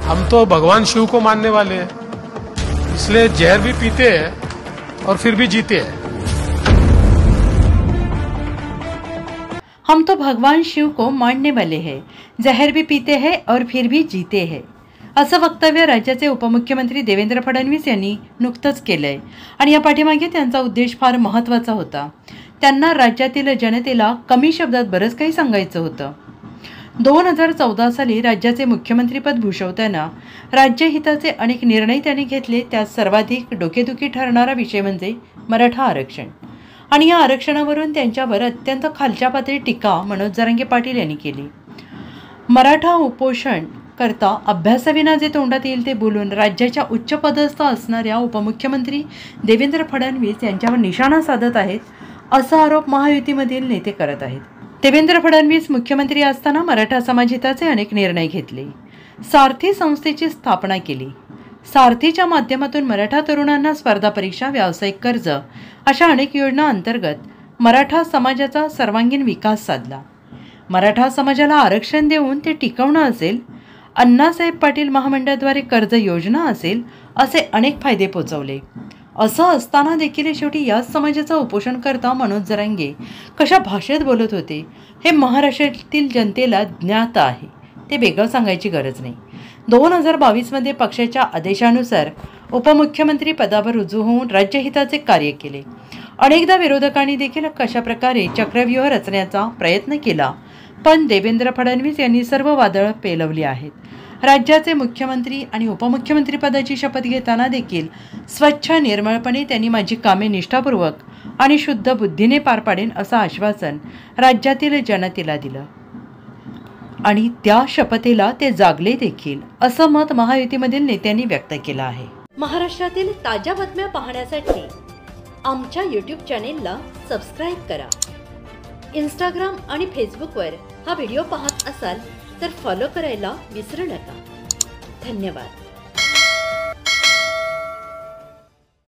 हम तो भगवान शिव को मानने वाले हैं, इसलिए जहर भी पीते हैं और फिर भी जीते हैं। हम तो भगवान शिव को मानने वाले हैं, जहर भी पीते हैं और फिर भी जीते हैं, असं वक्तव्य राज्याचे उपमुख्यमंत्री देवेंद्र फडणवीस यांनी नुकतंच केलंय आणि या पाठीमागे त्यांचा उद्देश फार महत्त्वाचा होता। त्यांना राज्यातील जनतेला कमी शब्दात बरंच काही सांगायचं होतं। 2014 साली राज्याचे मुख्यमंत्रीपद भूषवताना राज्यहिताचे अनेक निर्णय त्यांनी घेतले। त्यात सर्वाधिक डोकेदुखी ठरणारा विषय म्हणजे मराठा आरक्षण आणि या आरक्षणावरून त्यांच्यावर अत्यंत खालच्या पातळी टीका मनोज जरांगे पाटील यांनी केली। मराठा उपोषण करता अभ्यासाविना जे तोंडात येईल ते बोलून राज्याच्या उच्च पदस्थ असणाऱ्या उपमुख्यमंत्री देवेंद्र फडणवीस यांच्यावर निशाणा साधत आहेत, असा आरोप महायुतीमधील नेते करत आहेत। देवेंद्र फडणवीस मुख्यमंत्री असताना मराठा समाजहिताचे अनेक निर्णय घेतले। सारथी संस्थेची स्थापना केली। सारथीच्या माध्यमातून मराठा तरुणांना स्पर्धा परीक्षा, व्यावसायिक कर्ज अशा अनेक योजना अंतर्गत मराठा समाजाचा सर्वांगीण विकास साधला। मराठा समाजाला आरक्षण देऊन ते टिकवणं असेल, अण्णासाहेब पाटील महामंडळाद्वारे कर्ज योजना असेल, असे अनेक फायदे पोचवले। असं असताना देखील शेवटी याच समाजाचा उपोषण करता मनोज जरांगे कशा भाषेत बोलत होते हे महाराष्ट्रातील जनतेला ज्ञात आहे, ते वेगळं सांगायची गरज नाही। 2022 मध्ये पक्षाच्या आदेशानुसार उपमुख्यमंत्री पदावर रुजू होऊन राज्यहिताचे कार्य केले। अनेकदा विरोधकांनी देखील कशा प्रकारे चक्रव्यूह रचण्याचा प्रयत्न केला, पण देवेंद्र फडणवीस यांनी सर्व वादळ पेलवली आहेत। राज्याचे मुख्यमंत्री आणि उपमुख्यमंत्री पदाची शपथ घेताना देखील स्वच्छ निर्मळपणे त्यांनी माझी कामे निष्ठापूर्वक आणि शुद्ध बुद्धीने पार पाडेन असं आश्वासन राज्यातील जनतेला दिलं आणि त्या शपथेला ते जागले देखील, असं मत महायुतीमधील नेत्यांनी व्यक्त केलं आहे। महाराष्ट्रातील ताज्या बातम्या पाहण्यासाठी आमच्या YouTube चॅनेलला सबस्क्राइब करा। इंस्टाग्राम आणि फेसबुकवर हा व्हिडिओ पाहत असाल तर फॉलो करायला विसरू नका। धन्यवाद।